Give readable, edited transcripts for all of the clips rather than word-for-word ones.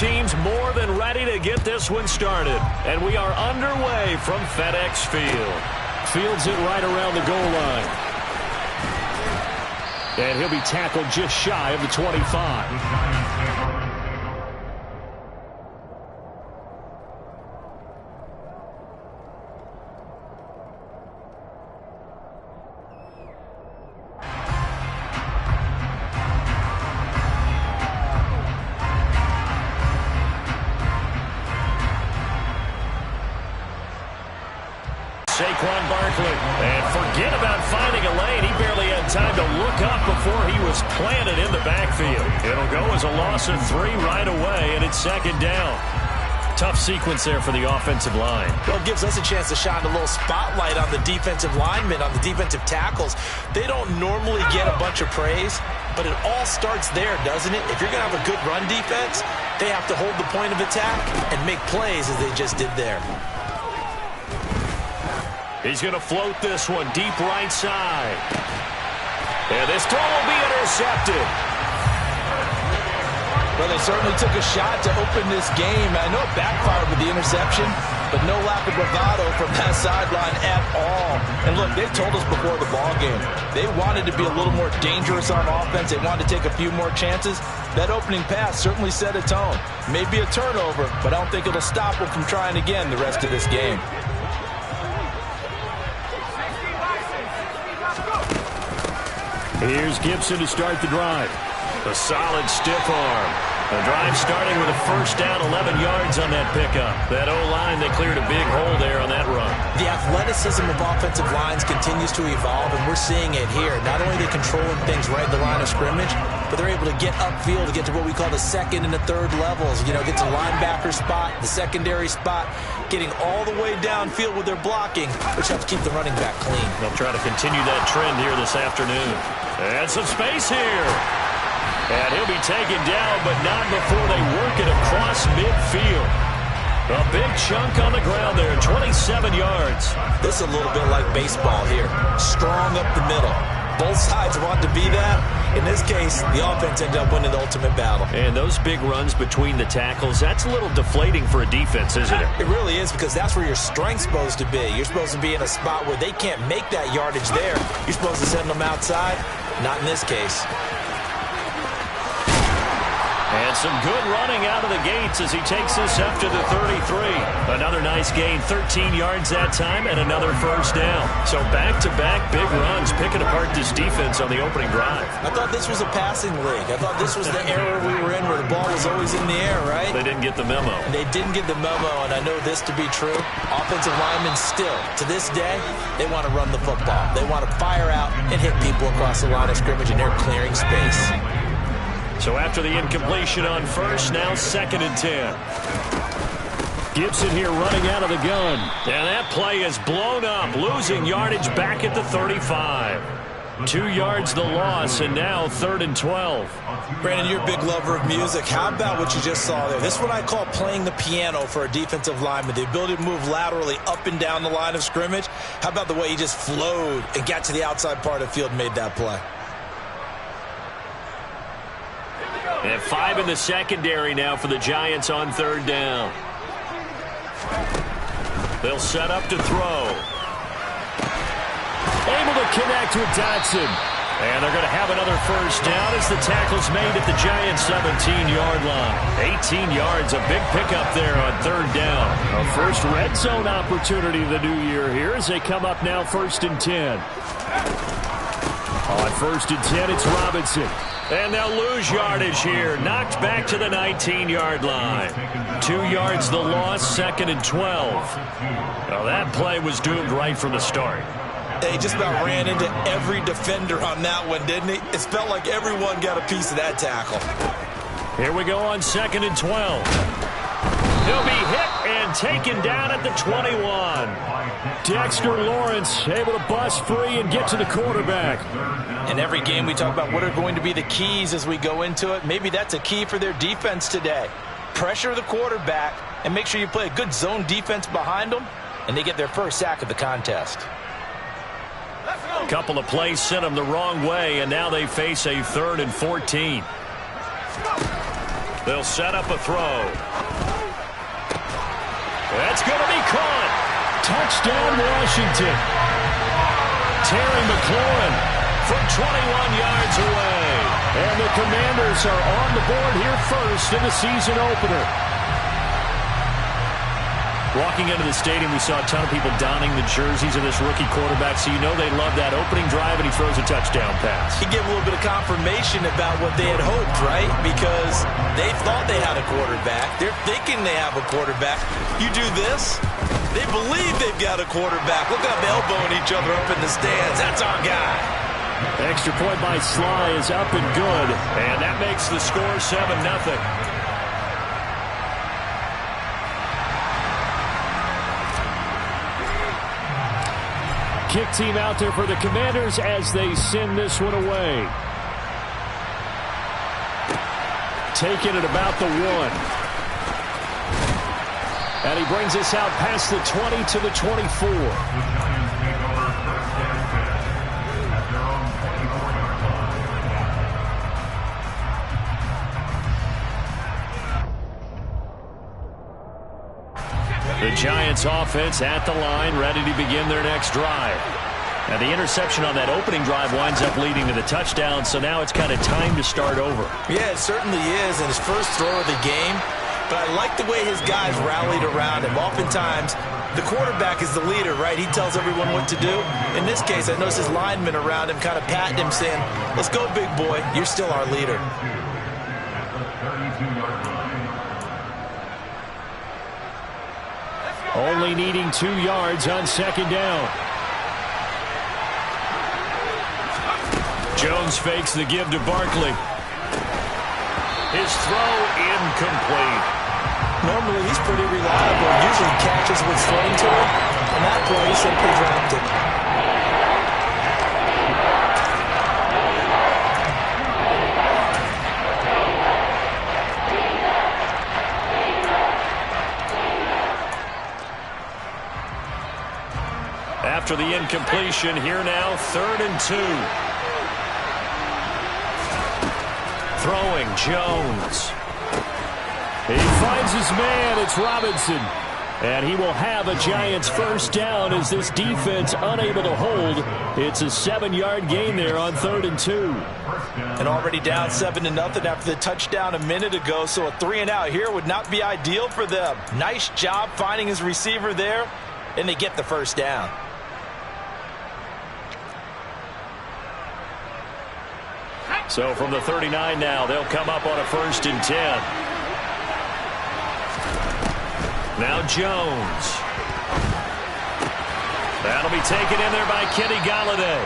teams more than ready to get this one started. And we are underway from FedEx Field. Fields it right around the goal line. And he'll be tackled just shy of the 25. Saquon Barkley. And forget about finding a lane. He barely had time to look up before he was planted in the backfield. It'll go as a loss of 3 right away, and it's second down. Tough sequence there for the offensive line. Well, it gives us a chance to shine a little spotlight on the defensive linemen, on the defensive tackles. They don't normally get a bunch of praise, but it all starts there, doesn't it? If you're going to have a good run defense, they have to hold the point of attack and make plays as they just did there. He's going to float this one deep right side. And this throw will be intercepted. Well, they certainly took a shot to open this game. I know it backfired with the interception, but no lack of bravado from that sideline at all. And look, they told us before the ball game, they wanted to be a little more dangerous on offense. They wanted to take a few more chances. That opening pass certainly set a tone. Maybe a turnover, but I don't think it'll stop them from trying again the rest of this game. Here's Gibson to start the drive. A solid stiff arm. The drive starting with a first down, 11 yards on that pickup. That O-line, they cleared a big hole there on that run. The athleticism of offensive lines continues to evolve, and we're seeing it here. Not only are they controlling things right at the line of scrimmage, but they're able to get upfield to get to what we call the second and the third levels. You know, get to the linebacker spot, the secondary spot, getting all the way downfield with their blocking, which helps keep the running back clean. They'll try to continue that trend here this afternoon. And some space here. And he'll be taken down, but not before they work it across midfield. A big chunk on the ground there, 27 yards. This is a little bit like baseball here. Strong up the middle. Both sides want to be that. In this case, the offense ended up winning the ultimate battle. And those big runs between the tackles, that's a little deflating for a defense, isn't it? It really is, because that's where your strength's supposed to be. You're supposed to be in a spot where they can't make that yardage there. You're supposed to send them outside. Not in this case. And some good running out of the gates as he takes this up to the 33. Another nice gain, 13 yards that time, and another first down. So back-to-back big runs, picking apart this defense on the opening drive. I thought this was a passing league. I thought this was the era we were in where the ball was always in the air, right? They didn't get the memo. They didn't get the memo, and I know this to be true. Offensive linemen still, to this day, they want to run the football. They want to fire out and hit people across the line of scrimmage, and they're clearing space. So after the incompletion on first, now 2nd and 10. Gibson here running out of the gun. And that play is blown up, losing yardage back at the 35. 2 yards the loss, and now 3rd and 12. Brandon, you're a big lover of music. How about what you just saw there? This is what I call playing the piano for a defensive lineman. The ability to move laterally up and down the line of scrimmage. How about the way he just flowed and got to the outside part of the field and made that play? And 5 in the secondary now for the Giants on 3rd down. They'll set up to throw. Able to connect with Dotson. And they're going to have another first down as the tackle's made at the Giants' 17-yard line. 18 yards, a big pickup there on 3rd down. A first red zone opportunity the new year here as they come up now 1st and 10. On 1st and 10, it's Robinson. And they'll lose yardage here. Knocked back to the 19-yard line. 2 yards the loss, 2nd and 12. Now that play was doomed right from the start. He just about ran into every defender on that one, didn't he? It felt like everyone got a piece of that tackle. Here we go on 2nd and 12. He'll be hit and taken down at the 21. Dexter Lawrence able to bust free and get to the quarterback. In every game we talk about what are going to be the keys as we go into it. Maybe that's a key for their defense today. Pressure the quarterback and make sure you play a good zone defense behind them, and they get their first sack of the contest. A couple of plays sent them the wrong way, and now they face a 3rd and 14. They'll set up a throw. That's going to be caught. Touchdown, Washington. Terry McLaurin from 21 yards away. And the Commanders are on the board here first in the season opener. Walking into the stadium, we saw a ton of people donning the jerseys of this rookie quarterback, so you know they love that opening drive, and he throws a touchdown pass. He gave a little bit of confirmation about what they had hoped, right? Because they thought they had a quarterback. They're thinking they have a quarterback. You do this, they believe they've got a quarterback. Look at them elbowing each other up in the stands. That's our guy. Extra point by Sly is up and good. And that makes the score 7-0. Kick team out there for the Commanders as they send this one away. Taking it about the 1. And he brings us out past the 20 to the 24. The Giants offense at the line, ready to begin their next drive. And the interception on that opening drive winds up leading to the touchdown, so now it's kind of time to start over. Yeah, it certainly is, and his first throw of the game. But I like the way his guys rallied around him. Oftentimes, the quarterback is the leader, right? He tells everyone what to do. In this case, I noticed his linemen around him kind of patting him, saying, "Let's go, big boy. You're still our leader." Only needing 2 yards on second down. Jones fakes the give to Barkley. His throw incomplete. Normally, he's pretty reliable. Usually catches what's thrown to him. On that play, he simply dropped it. After the incompletion, here now, 3rd and 2. Throwing, Jones. He finds his man. It's Robinson. And he will have a Giants first down as this defense unable to hold. It's a 7-yard gain there on 3rd and 2. And already down 7-0 after the touchdown a minute ago, so a 3-and-out here would not be ideal for them. Nice job finding his receiver there, and they get the first down. So from the 39 now, they'll come up on a 1st and 10. Now Jones. That'll be taken in there by Kenny Golladay.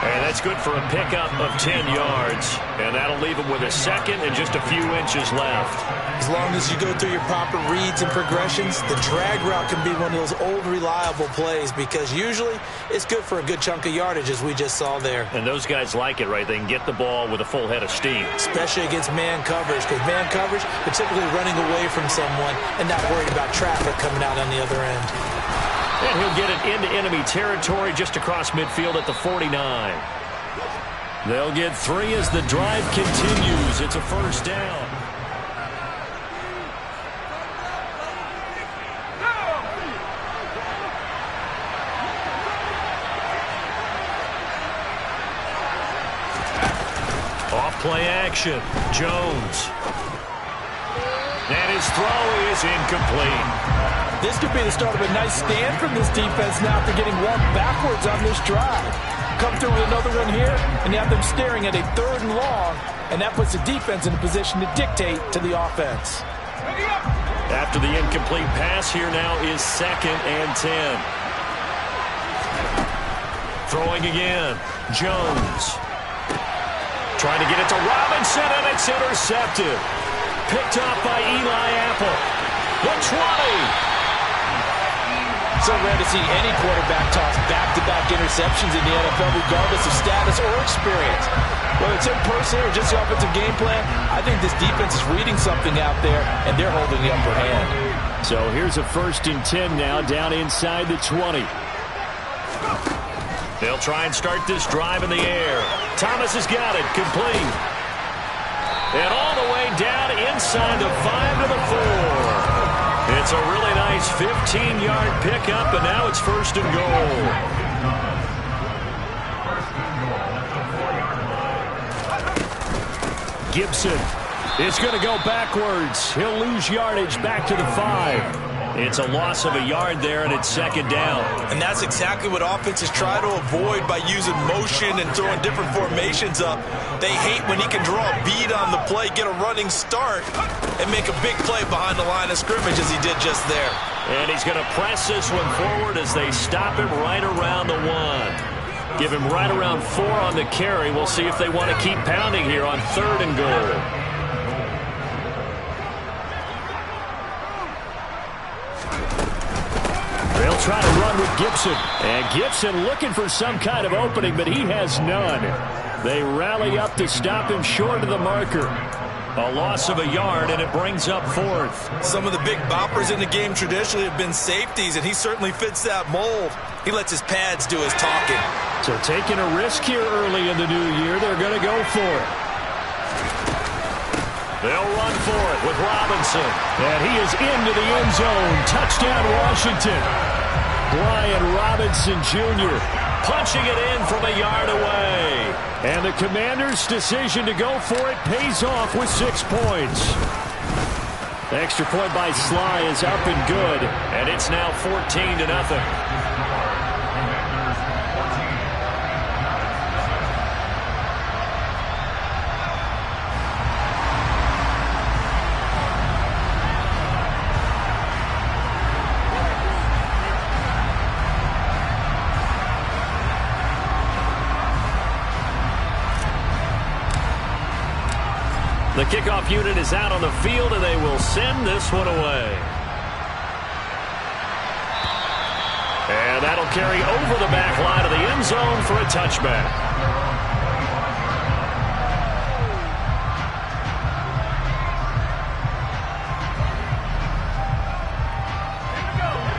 And that's good for a pickup of 10 yards. And that'll leave him with a second and just a few inches left. As long as you go through your proper reads and progressions, the drag route can be one of those old reliable plays because usually it's good for a good chunk of yardage as we just saw there. And those guys like it, right? They can get the ball with a full head of steam. Especially against man coverage, because man coverage, they're typically running away from someone and not worried about traffic coming out on the other end. And he'll get it into enemy territory just across midfield at the 49. They'll get 3 as the drive continues. It's a first down. Off play action. Jones. And his throw is incomplete. This could be the start of a nice stand from this defense now after getting walked backwards on this drive. Come through with another one here, and you have them staring at a 3rd and long, and that puts the defense in a position to dictate to the offense. After the incomplete pass, here now is 2nd and 10. Throwing again. Jones. Trying to get it to Robinson, and it's intercepted. Picked up by Eli Apple. The 20. So rare to see any quarterback toss back-to-back interceptions in the NFL, regardless of status or experience. Whether it's in person or just the offensive game plan, I think this defense is reading something out there, and they're holding the upper hand. So here's a 1st and 10 now, down inside the 20. They'll try and start this drive in the air. Thomas has got it, complete. And all the way down inside the 5 to the 4. It's a really nice 15-yard pickup, and now it's first and goal. Gibson is going to go backwards. He'll lose yardage back to the 5. It's a loss of a yard there, and it's second down. And that's exactly what offenses try to avoid by using motion and throwing different formations up. They hate when he can draw a bead on the play, get a running start, and make a big play behind the line of scrimmage as he did just there. And he's going to press this one forward as they stop him right around the 1. Give him right around 4 on the carry. We'll see if they want to keep pounding here on 3rd and goal. They'll try to run with Gibson. And Gibson looking for some kind of opening, but he has none. They rally up to stop him short of the marker. A loss of a yard, and it brings up 4th. Some of the big boppers in the game traditionally have been safeties, and he certainly fits that mold. He lets his pads do his talking. So taking a risk here early in the new year, they're going to go for it. They'll run for it with Robinson. And he is into the end zone. Touchdown, Washington. Brian Robinson Jr. punching it in from a yard away. And the Commanders' decision to go for it pays off with 6 points. The extra point by Sly is up and good. And it's now 14-0. The kickoff unit is out on the field, and they will send this one away. And that'll carry over the back line of the end zone for a touchback.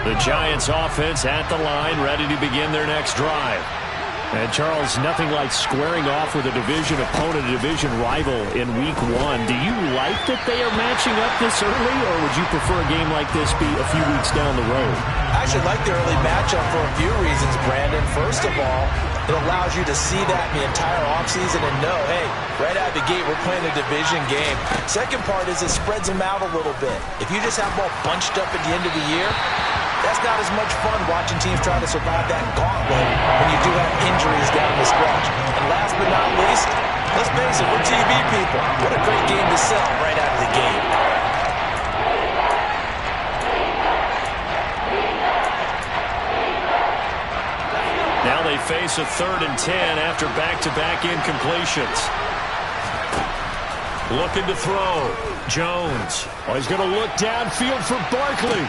The Giants offense at the line, ready to begin their next drive. And, Charles, nothing like squaring off with a division opponent, a division rival in Week 1. Do you like that they are matching up this early, or would you prefer a game like this be a few weeks down the road? I actually like the early matchup for a few reasons, Brandon. First of all, it allows you to see that the entire offseason and know, hey, right out of the gate, we're playing a division game. Second part is it spreads them out a little bit. If you just have them all bunched up at the end of the year, that's not as much fun watching teams try to survive that gauntlet when you do have injuries down the stretch. And last but not least, let's face it, we're TV people. What a great game to sell right out of the gate. Now they face a 3rd and 10 after back-to-back incompletions. Looking to throw. Jones. Oh, he's going to look downfield for Barkley.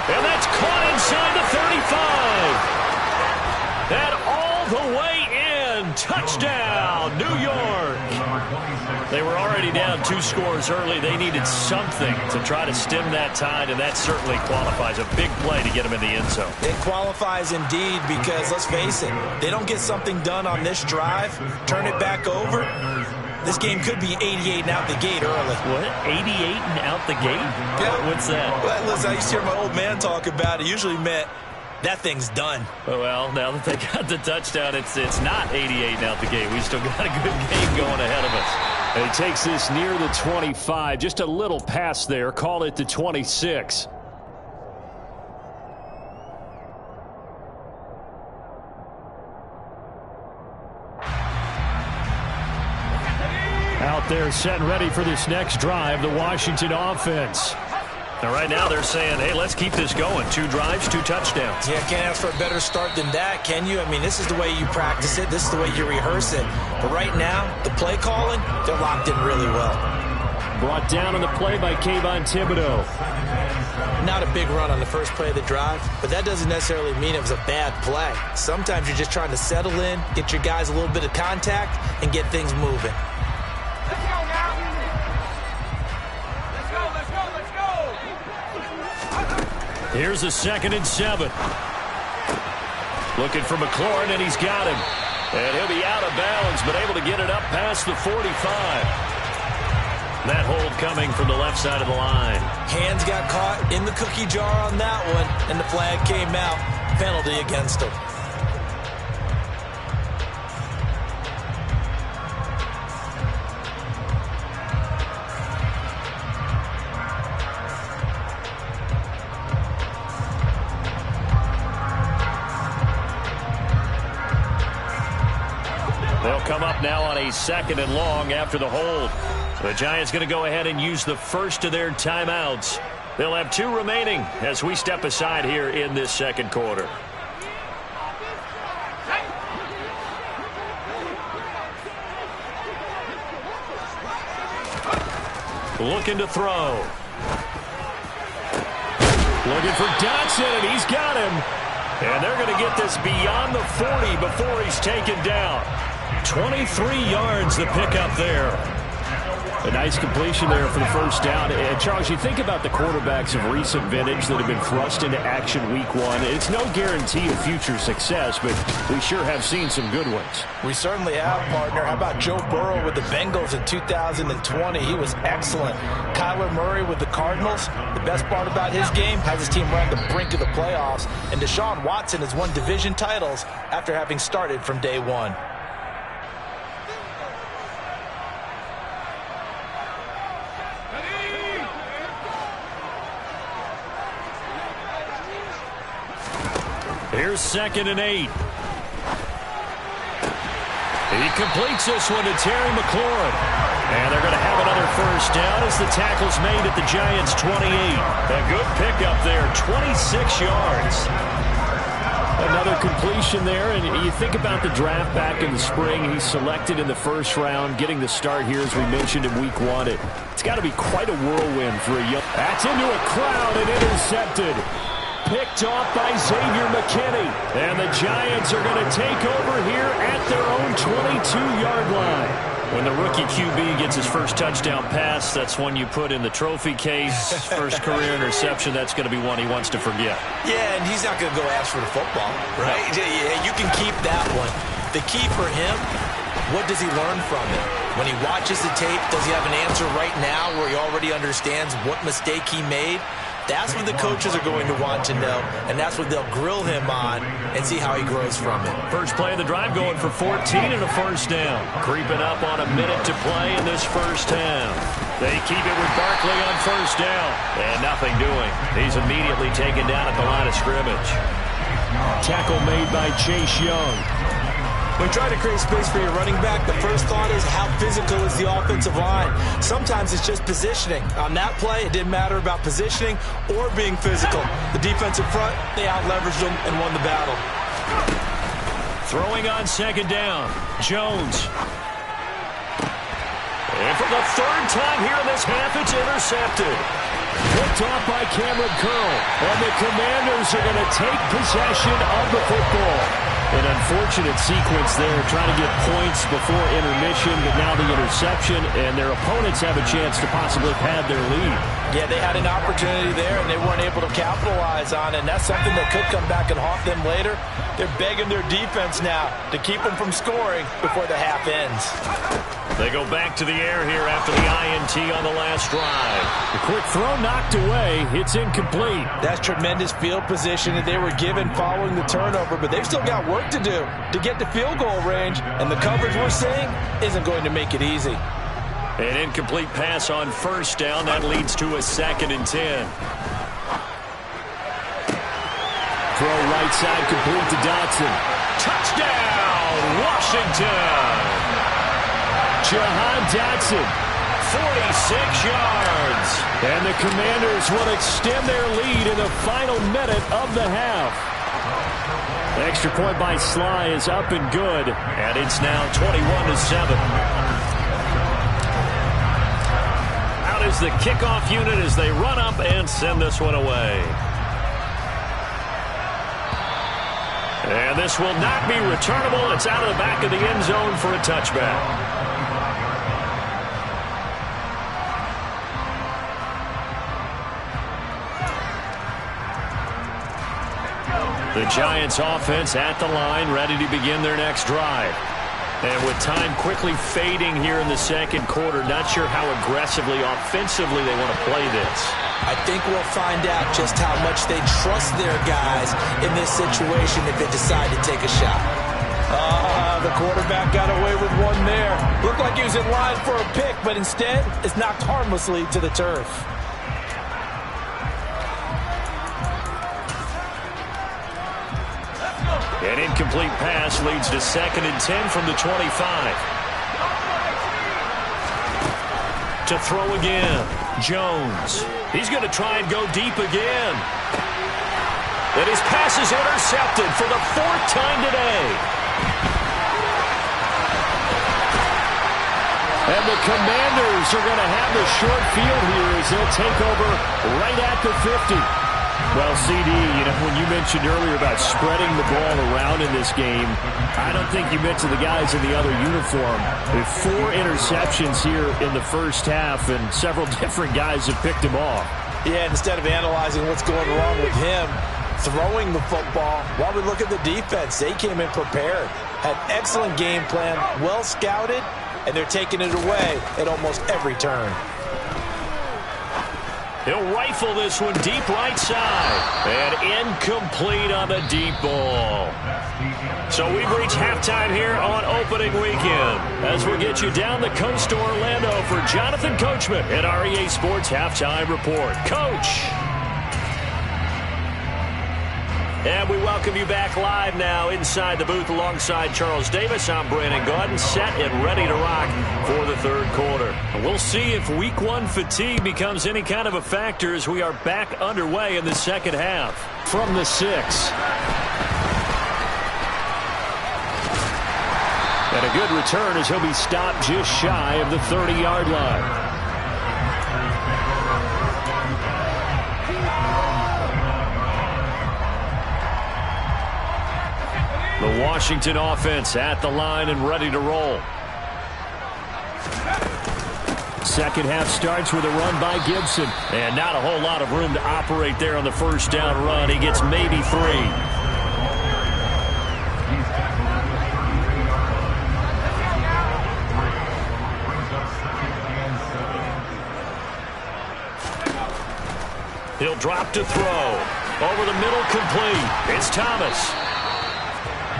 And that's caught inside the 35. And all the way in. Touchdown, New York. They were already down 2 scores early. They needed something to try to stem that tide, and that certainly qualifies. A big play to get them in the end zone. It qualifies indeed because, let's face it, they don't get something done on this drive, turn it back over. This game could be 88 and out the gate early. What? 88 and out the gate? Yeah. What's that? Well, listen, I used to hear my old man talk about it. Usually meant that thing's done. Well, now that they got the touchdown, it's not 88 and out the gate. We still got a good game going ahead of us. And he takes this near the 25. Just a little pass there. Call it the 26. Out there set and ready for this next drive, the Washington offense. And right now they're saying, hey, let's keep this going. 2 drives, 2 touchdowns. Yeah, can't ask for a better start than that, can you? I mean, this is the way you practice it. This is the way you rehearse it. But right now, the play calling, they're locked in really well. Brought down on the play by Kayvon Thibodeaux. Not a big run on the first play of the drive, but that doesn't necessarily mean it was a bad play. Sometimes you're just trying to settle in, get your guys a little bit of contact, and get things moving. Here's a 2nd and 7. Looking for McLaurin, and he's got him. And he'll be out of bounds, but able to get it up past the 45. That hold coming from the left side of the line. Hands got caught in the cookie jar on that one, and the flag came out. Penalty against him. They'll come up now on a 2nd and long after the hold. The Giants going to go ahead and use the first of their timeouts. They'll have 2 remaining as we step aside here in this 2nd quarter. Looking to throw. Looking for Dotson, and he's got him. And they're going to get this beyond the 40 before he's taken down. 23 yards the pickup there. A nice completion there for the first down. And Charles, you think about the quarterbacks of recent vintage that have been thrust into action week 1. It's no guarantee of future success, but we sure have seen some good ones. We certainly have, partner. How about Joe Burrow with the Bengals in 2020? He was excellent. Kyler Murray with the Cardinals. The best part about his game has his team right on the brink of the playoffs. And Deshaun Watson has won division titles after having started from day 1. Here's 2nd and 8. He completes this one to Terry McLaurin. And they're going to have another first down as the tackle's made at the Giants' 28. A good pickup there, 26 yards. Another completion there, and you think about the draft back in the spring. He's selected in the 1st round, getting the start here, as we mentioned, in week 1. It's got to be quite a whirlwind for a young... That's into a crowd and intercepted. Picked off by Xavier McKinney. And the Giants are going to take over here at their own 22-yard line. When the rookie QB gets his first touchdown pass, that's one you put in the trophy case. First career interception, that's going to be one he wants to forget. Yeah, and he's not going to go ask for the football, right? Yeah, you can keep that one. The key for him, what does he learn from it? When he watches the tape, does he have an answer right now where he already understands what mistake he made? That's what the coaches are going to want to know, and that's what they'll grill him on and see how he grows from it. First play of the drive going for 14 and a first down. Creeping up on a minute to play in this first half. They keep it with Barkley on first down. And nothing doing. He's immediately taken down at the line of scrimmage. Tackle made by Chase Young. When trying to create space for your running back, the first thought is how physical is the offensive line. Sometimes it's just positioning. On that play, it didn't matter about positioning or being physical. The defensive front, they out-leveraged them and won the battle. Throwing on 2nd down, Jones. And for the 3rd time here in this half, it's intercepted. Picked off by Cameron Curl. And the Commanders are going to take possession of the football. An unfortunate sequence there, trying to get points before intermission, but now the interception, and their opponents have a chance to possibly pad their lead. Yeah, they had an opportunity there, and they weren't able to capitalize on it, and that's something that could come back and haunt them later. They're begging their defense now to keep them from scoring before the half ends. They go back to the air here after the INT on the last drive. The quick throw knocked away. It's incomplete. That's tremendous field position that they were given following the turnover, but they've still got work to do to get to field goal range, and the coverage we're seeing isn't going to make it easy. An incomplete pass on first down. That leads to a 2nd and 10. Throw right side complete to Dotson. Touchdown, Washington! Jahan Dotson. 46 yards. And the Commanders will extend their lead in the final minute of the half. Extra point by Sly is up and good. And it's now 21-7. Out is the kickoff unit as they run up and send this one away. And this will not be returnable. It's out of the back of the end zone for a touchback. The Giants offense at the line, ready to begin their next drive. And with time quickly fading here in the second quarter, not sure how aggressively, offensively they want to play this. I think we'll find out just how much they trust their guys in this situation if they decide to take a shot. The quarterback got away with one there. Looked like he was in line for a pick, but instead it's knocked harmlessly to the turf. An incomplete pass leads to 2nd and 10 from the 25. To throw again, Jones. He's going to try and go deep again. And his pass is intercepted for the 4th time today. And the Commanders are going to have the short field here as they'll take over right at the 50. Well, CD, when you mentioned earlier about spreading the ball around in this game, I don't think you mentioned the guys in the other uniform. With 4 interceptions here in the first half, and several different guys have picked him off. Yeah, instead of analyzing what's going wrong with him throwing the football, while we look at the defense, they came in prepared, had excellent game plan, well scouted, and they're taking it away at almost every turn. He'll rifle this one deep right side. And incomplete on the deep ball. So we've reached halftime here on opening weekend. As we get you down the coast to Orlando for Jonathan Coachman at our EA Sports Halftime Report. Coach! And we welcome you back live now inside the booth alongside Charles Davis. I'm Brandon Gaudin, set and ready to rock for the third quarter. We'll see if week 1 fatigue becomes any kind of a factor as we are back underway in the second half. From the 6. And a good return as he'll be stopped just shy of the 30-yard line. The Washington offense at the line and ready to roll. Second half starts with a run by Gibson. And not a whole lot of room to operate there on the first down run. He gets maybe 3. He'll drop to throw. Over the middle, complete. It's Thomas.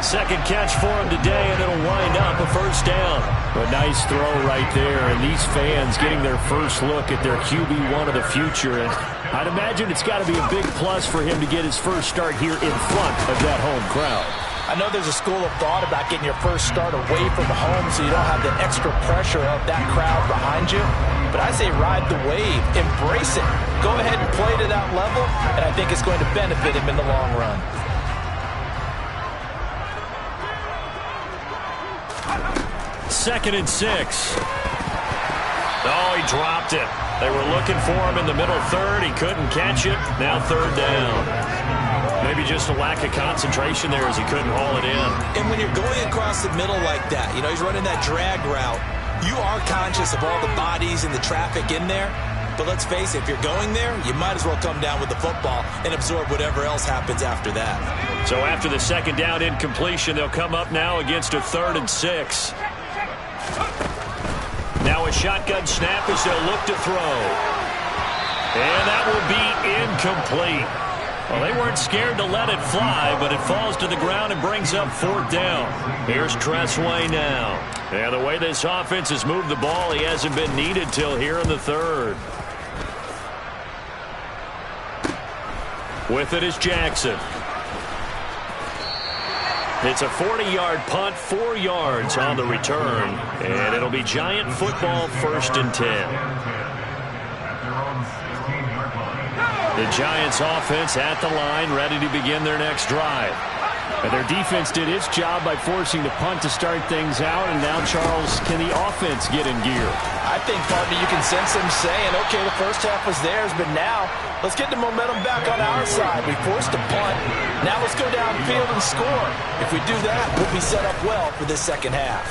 Second catch for him today, and it'll wind up a first down. A nice throw right there, and these fans getting their first look at their QB1 of the future. And I'd imagine it's got to be a big plus for him to get his first start here in front of that home crowd. I know there's a school of thought about getting your first start away from home so you don't have the extra pressure of that crowd behind you. But I say ride the wave, embrace it. Go ahead and play to that level, and I think it's going to benefit him in the long run. Second and 6. Oh, he dropped it. They were looking for him in the middle third. He couldn't catch it. Now third down. Maybe just a lack of concentration there as he couldn't haul it in. And when you're going across the middle like that, he's running that drag route, you are conscious of all the bodies and the traffic in there. But let's face it, if you're going there, you might as well come down with the football and absorb whatever else happens after that. So after the second down incompletion, they'll come up now against a 3rd and 6. Now a shotgun snap as they'll look to throw. And that will be incomplete. Well, they weren't scared to let it fly, but it falls to the ground and brings up 4th down. Here's Tressway now. And the way this offense has moved the ball, he hasn't been needed till here in the 3rd. With it is Jackson. It's a 40-yard punt, 4 yards on the return, and it'll be Giant football 1st and 10. The Giants offense at the line, ready to begin their next drive. And their defense did its job by forcing the punt to start things out, and now, Charles, can the offense get in gear? I think, partner, you can sense them saying, okay, the first half was theirs, but now let's get the momentum back on our side. We forced a punt. Now let's go downfield and score. If we do that, we'll be set up well for this second half.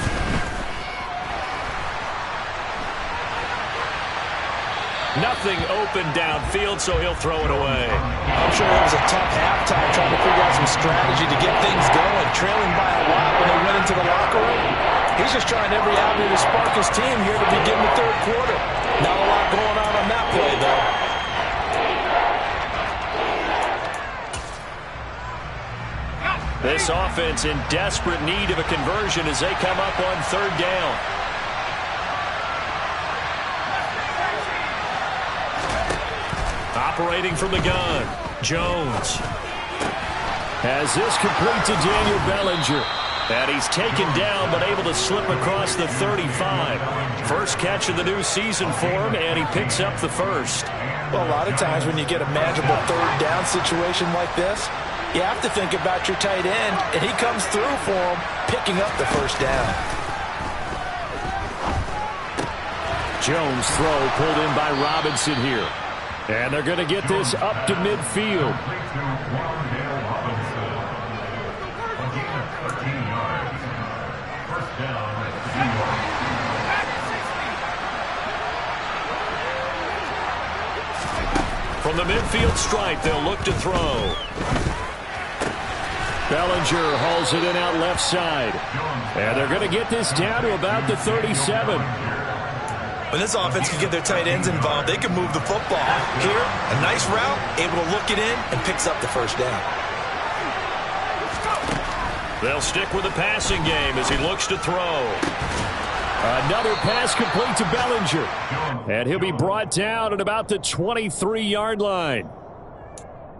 Nothing open downfield, so he'll throw it away. I'm sure it was a tough halftime trying to figure out some strategy to get things going, trailing by a lot when they went into the locker room. He's just trying every avenue to spark his team here to begin the third quarter. Not a lot going on that play, though. This offense in desperate need of a conversion as they come up on third down. Operating from the gun, Jones has this complete to Daniel Bellinger. And he's taken down but able to slip across the 35. First catch of the new season for him, and he picks up the first. Well, a lot of times when you get a manageable third down situation like this, you have to think about your tight end, and he comes through for him, picking up the first down. Jones' throw pulled in by Robinson here. And they're going to get this up to midfield. From the midfield stripe, they'll look to throw. Bellinger hauls it in out left side. And they're going to get this down to about the 37. When this offense can get their tight ends involved, they can move the football. Here, a nice route, able to look it in, and picks up the first down. They'll stick with the passing game as he looks to throw. Another pass complete to Bellinger. And he'll be brought down at about the 23-yard line.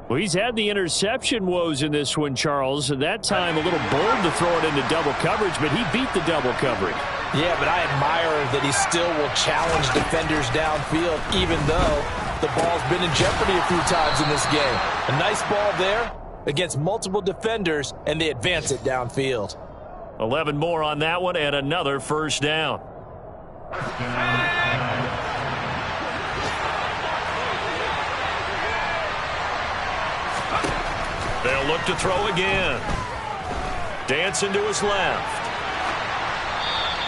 Well, he's had the interception woes in this one, Charles. And that time a little bold to throw it into double coverage, but he beat the double coverage. Yeah, but I admire that he still will challenge defenders downfield, even though the ball's been in jeopardy a few times in this game. A nice ball there against multiple defenders, and they advance it downfield. 11 more on that one, and another first down. They'll look to throw again. Dancing to his left.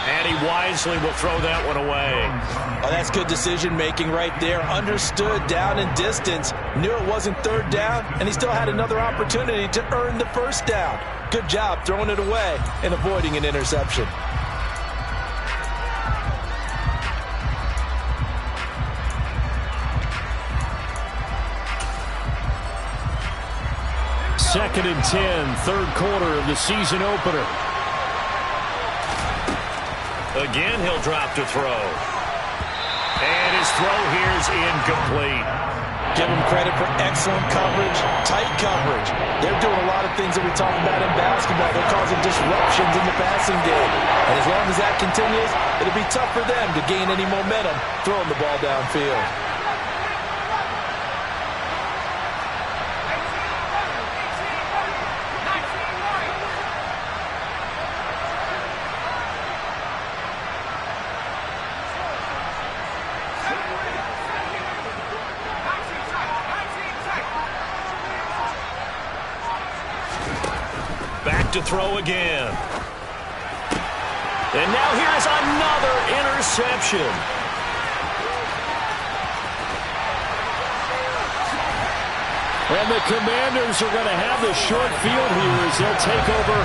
And he wisely will throw that one away. Oh, that's good decision-making right there. Understood down and distance. Knew it wasn't third down, and he still had another opportunity to earn the first down. Good job throwing it away and avoiding an interception. Second and 10, third quarter of the season opener. Again, he'll drop to throw. And his throw here is incomplete. Give him credit for excellent coverage, tight coverage. They're doing a lot of things that we talk about in basketball. They're causing disruptions in the passing game. And as long as that continues, it'll be tough for them to gain any momentum throwing the ball downfield. To throw again. And now here's another interception. And the Commanders are going to have the short field here as they'll take over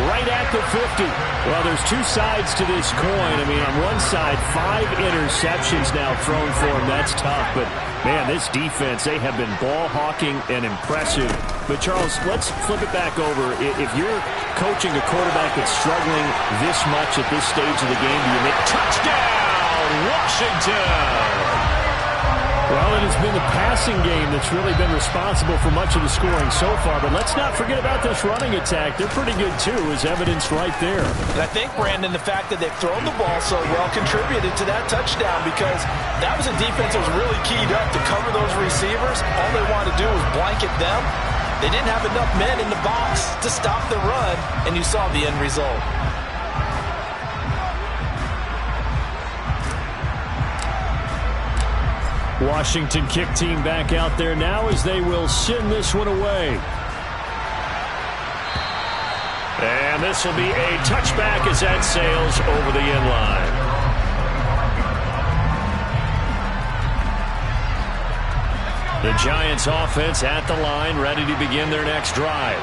right at the 50. Well, there's two sides to this coin. I mean, on one side, 5 interceptions now thrown for them. That's tough. But, man, this defense, they have been ball hawking and impressive. But, Charles, let's flip it back over. If you're coaching a quarterback that's struggling this much at this stage of the game, do you make touchdown, Washington? Well, it has been the passing game that's really been responsible for much of the scoring so far. But let's not forget about this running attack. They're pretty good, too, as evidenced right there. And I think, Brandon, the fact that they've thrown the ball so well contributed to that touchdown because that was a defense that was really keyed up to cover those receivers. All they wanted to do was blanket them. They didn't have enough men in the box to stop the run, and you saw the end result. Washington kick team back out there now as they will send this one away. And this will be a touchback as that sails over the end line. The Giants offense at the line, ready to begin their next drive.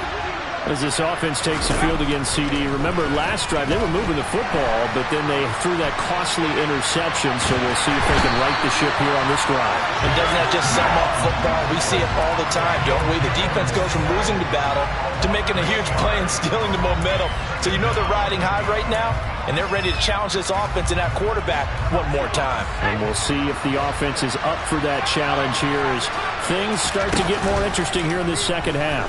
As this offense takes the field against CD, remember last drive they were moving the football, but then they threw that costly interception, so we'll see if they can right the ship here on this drive. And doesn't that just sum up football? We see it all the time, don't we? The defense goes from losing the battle to making a huge play and stealing the momentum. So you know they're riding high right now, and they're ready to challenge this offense and that quarterback one more time. And we'll see if the offense is up for that challenge here as things start to get more interesting here in this second half.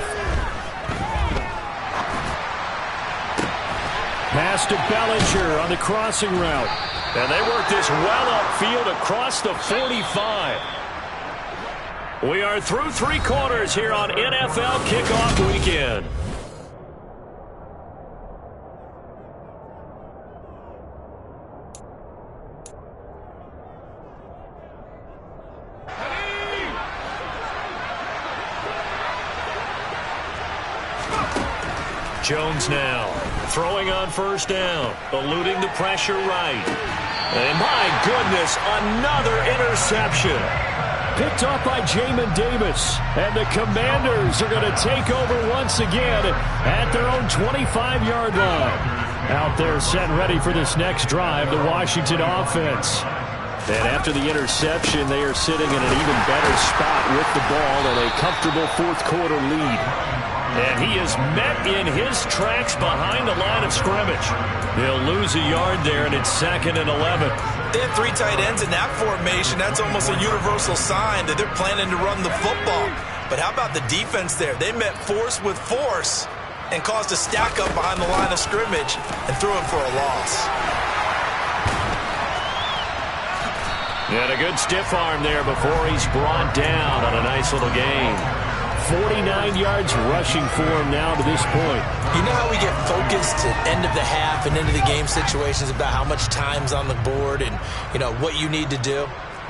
Pass to Bellinger on the crossing route. And they work this well upfield across the 45. We are through 3 quarters here on NFL Kickoff Weekend. Jones now throwing on first down, eluding the pressure right. And my goodness, another interception. Picked off by Jamin Davis. And the Commanders are going to take over once again at their own 25-yard line. Out there set ready for this next drive, the Washington offense. And after the interception, they are sitting in an even better spot with the ball and a comfortable fourth-quarter lead. And he is met in his tracks behind the line of scrimmage. They'll lose a yard there, and it's 2nd and 11. They have 3 tight ends in that formation. That's almost a universal sign that they're planning to run the football. But how about the defense there? They met force with force and caused a stack up behind the line of scrimmage and threw it for a loss. And a good stiff arm there before he's brought down on a nice little gain. 49 yards rushing for him now to this point. You know how we get focused at end of the half and into the game situations about how much time's on the board and, you know, what you need to do?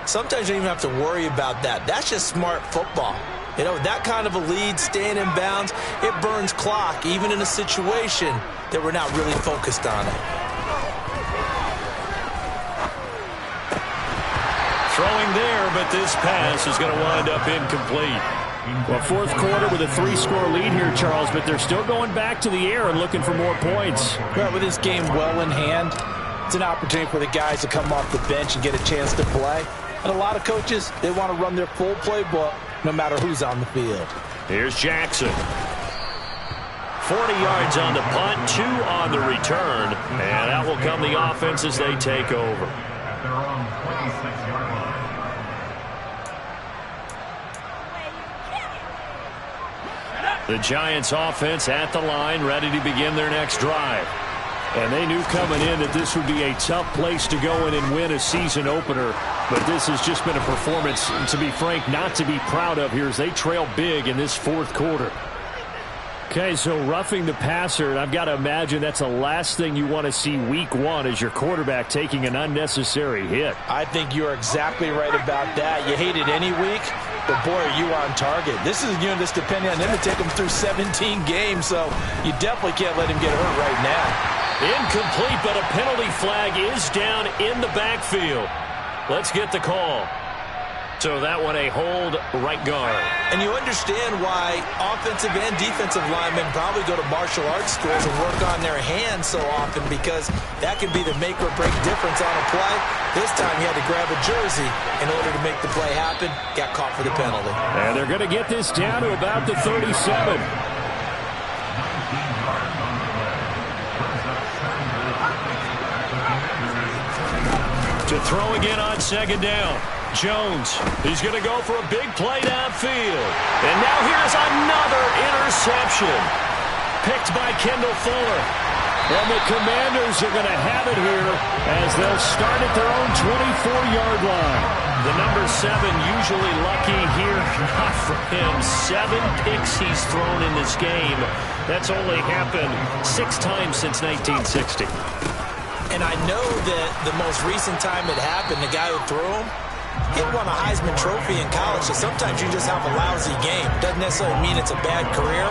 Sometimes you don't even have to worry about that. That's just smart football. You know, that kind of a lead, staying in bounds, it burns clock, even in a situation that we're not really focused on it. Throwing there, but this pass is going to wind up incomplete. Well, fourth quarter with a 3-score lead here, Charles, but they're still going back to the air and looking for more points. Well, with this game well in hand, it's an opportunity for the guys to come off the bench and get a chance to play. And a lot of coaches, they want to run their full playbook no matter who's on the field. Here's Jackson. 40 yards on the punt, 2 on the return. And out will come the offense as they take over. At their own 26-yard line. The Giants offense at the line, ready to begin their next drive. And they knew coming in that this would be a tough place to go in and win a season opener. But this has just been a performance, to be frank, not to be proud of here as they trail big in this fourth quarter. Okay, so roughing the passer, and I've got to imagine that's the last thing you want to see week 1 as your quarterback taking an unnecessary hit. I think you're exactly right about that. You hate it any week, but boy, are you on target. This is a unit that's depending on him to take him through 17 games, so you definitely can't let him get hurt right now. Incomplete, but a penalty flag is down in the backfield. Let's get the call. So that one a hold right guard. And you understand why offensive and defensive linemen probably go to martial arts schools and work on their hands so often, because that can be the make or break difference on a play. This time he had to grab a jersey in order to make the play happen. Got caught for the penalty. And they're going to get this down to about the 37. To throw again on second down. Jones, he's going to go for a big play downfield. And now here's another interception. Picked by Kendall Fuller. And the Commanders are going to have it here as they'll start at their own 24-yard line. The number 7 usually lucky here. Not for him. 7 picks he's thrown in this game. That's only happened 6 times since 1960. And I know that the most recent time it happened, the guy who threw him, he won a Heisman Trophy in college, so sometimes you just have a lousy game. Doesn't necessarily mean it's a bad career,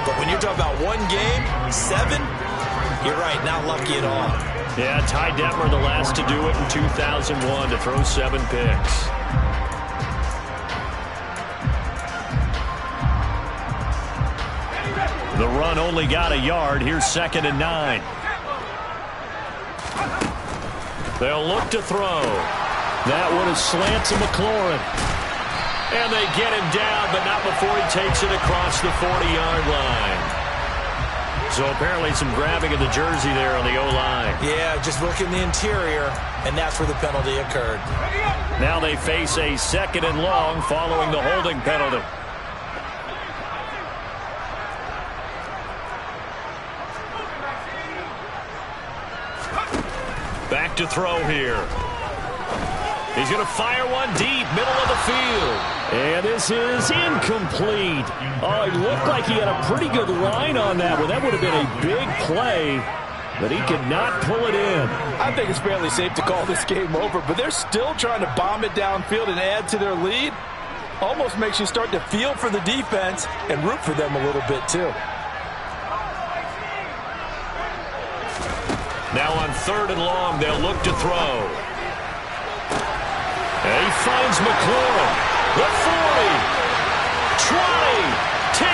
but when you're talking about one game, 7, you're right, not lucky at all. Yeah, Ty Detmer the last to do it in 2001 to throw 7 picks. The run only got a yard. Here's 2nd and 9. They'll look to throw. That one is slant to McLaurin. And they get him down, but not before he takes it across the 40-yard line. So apparently some grabbing of the jersey there on the O-line. Yeah, just look in the interior, and that's where the penalty occurred. Now they face a 2nd and long following the holding penalty. Back to throw here. He's going to fire one deep, middle of the field. And this is incomplete. Oh, he looked like he had a pretty good line on that one. That would have been a big play, but he could not pull it in. I think it's fairly safe to call this game over, but they're still trying to bomb it downfield and add to their lead. Almost makes you start to feel for the defense and root for them a little bit, too. Now on 3rd and long, they'll look to throw. And he finds McLaurin. The 40, 20, 10,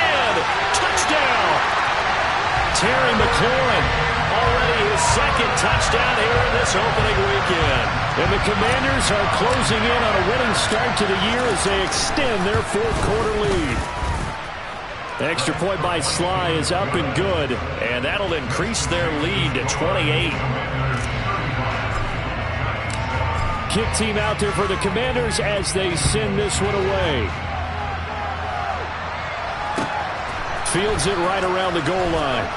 touchdown. Terry McLaurin, already his 2nd touchdown here in this opening weekend. And the Commanders are closing in on a winning start to the year as they extend their 4th quarter lead. Extra point by Sly is up and good, and that'll increase their lead to 28. Kick team out there for the Commanders as they send this one away. Fields it right around the goal line.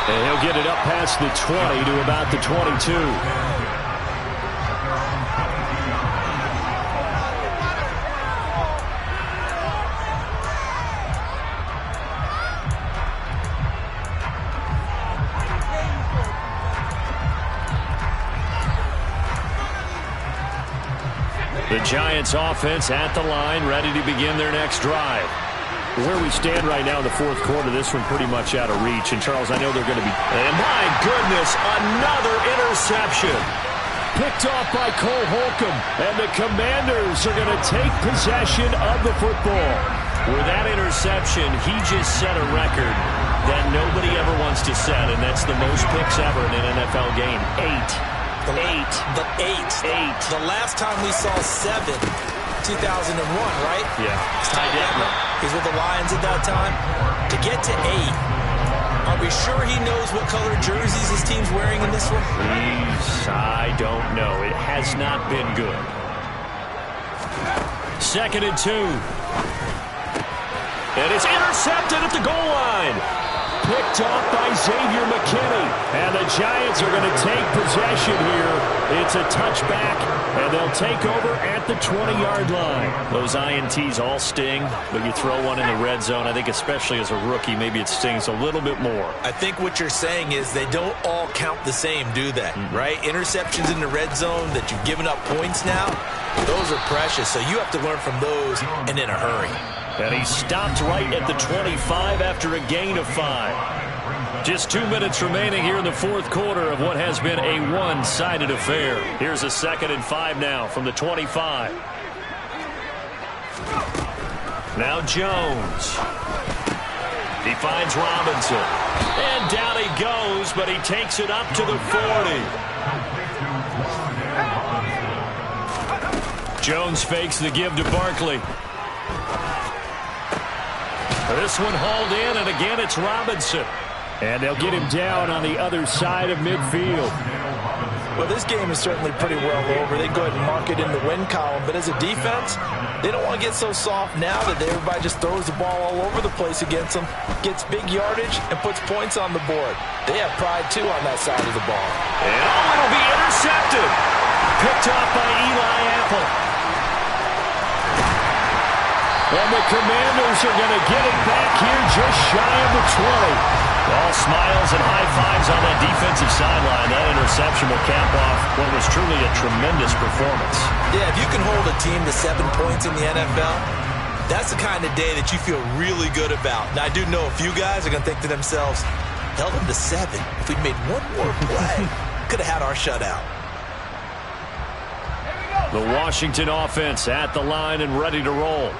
And he'll get it up past the 20 to about the 22. The Giants offense at the line, ready to begin their next drive. Where we stand right now in the 4th quarter, this one pretty much out of reach. And, Charles, I know they're going to be... And, my goodness, another interception. Picked off by Cole Holcomb. And the Commanders are going to take possession of the football. With that interception, he just set a record that nobody ever wants to set, and that's the most picks ever in an NFL game. 8. The last time we saw 7, 2001, right? Yeah. Ty Detmer. He's with the Lions at that time. To get to 8, are we sure he knows what color jerseys his team's wearing in this one? I don't know. It has not been good. 2nd and 2. And it's intercepted at the goal line. Picked off by Xavier McKinney. And the Giants are going to take possession here. It's a touchback, and they'll take over at the 20-yard line. Those INTs all sting, but you throw one in the red zone, I think especially as a rookie, maybe it stings a little bit more. I think what you're saying is they don't all count the same, do they? Right? Interceptions in the red zone that you've given up points now, those are precious. So you have to learn from those and in a hurry. And he stopped right at the 25 after a gain of 5. Just 2 minutes remaining here in the 4th quarter of what has been a one-sided affair. Here's a 2nd and 5 now from the 25. Now Jones. He finds Robinson. And down he goes, but he takes it up to the 40. Jones fakes the give to Barkley. This one hauled in, and again it's Robinson. And they'll get him down on the other side of midfield. Well, this game is certainly pretty well over. They go ahead and mark it in the win column. But as a defense, they don't want to get so soft now that everybody just throws the ball all over the place against them, gets big yardage, and puts points on the board. They have pride, too, on that side of the ball. And it'll be intercepted. Picked off by Eli Apple. And the Commanders are going to get it back here just shy of the 20. All smiles and high fives on that defensive sideline. That interception will cap off what was truly a tremendous performance. Yeah, if you can hold a team to 7 points in the NFL, that's the kind of day that you feel really good about. Now, I do know a few guys are going to think to themselves, held them to 7. If we'd made one more play, could have had our shutout. The Washington offense at the line and ready to roll.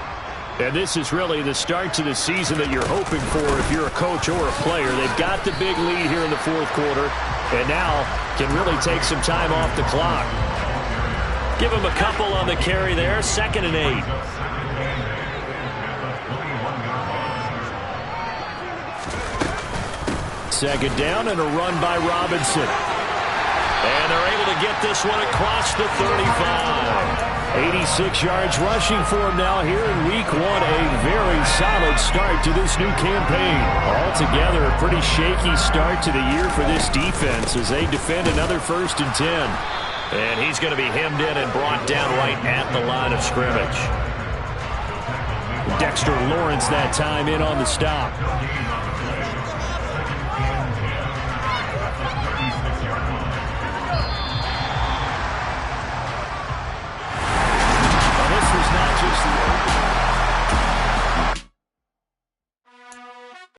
And this is really the start to the season that you're hoping for if you're a coach or a player. They've got the big lead here in the fourth quarter, and now can really take some time off the clock. Give him a couple on the carry there, 2nd and 8. Second down and a run by Robinson. And they're able to get this one across the 35. 86 yards rushing for him now here in week 1. A very solid start to this new campaign. Altogether, a pretty shaky start to the year for this defense as they defend another 1st and 10. And he's going to be hemmed in and brought down right at the line of scrimmage. Dexter Lawrence that time in on the stop.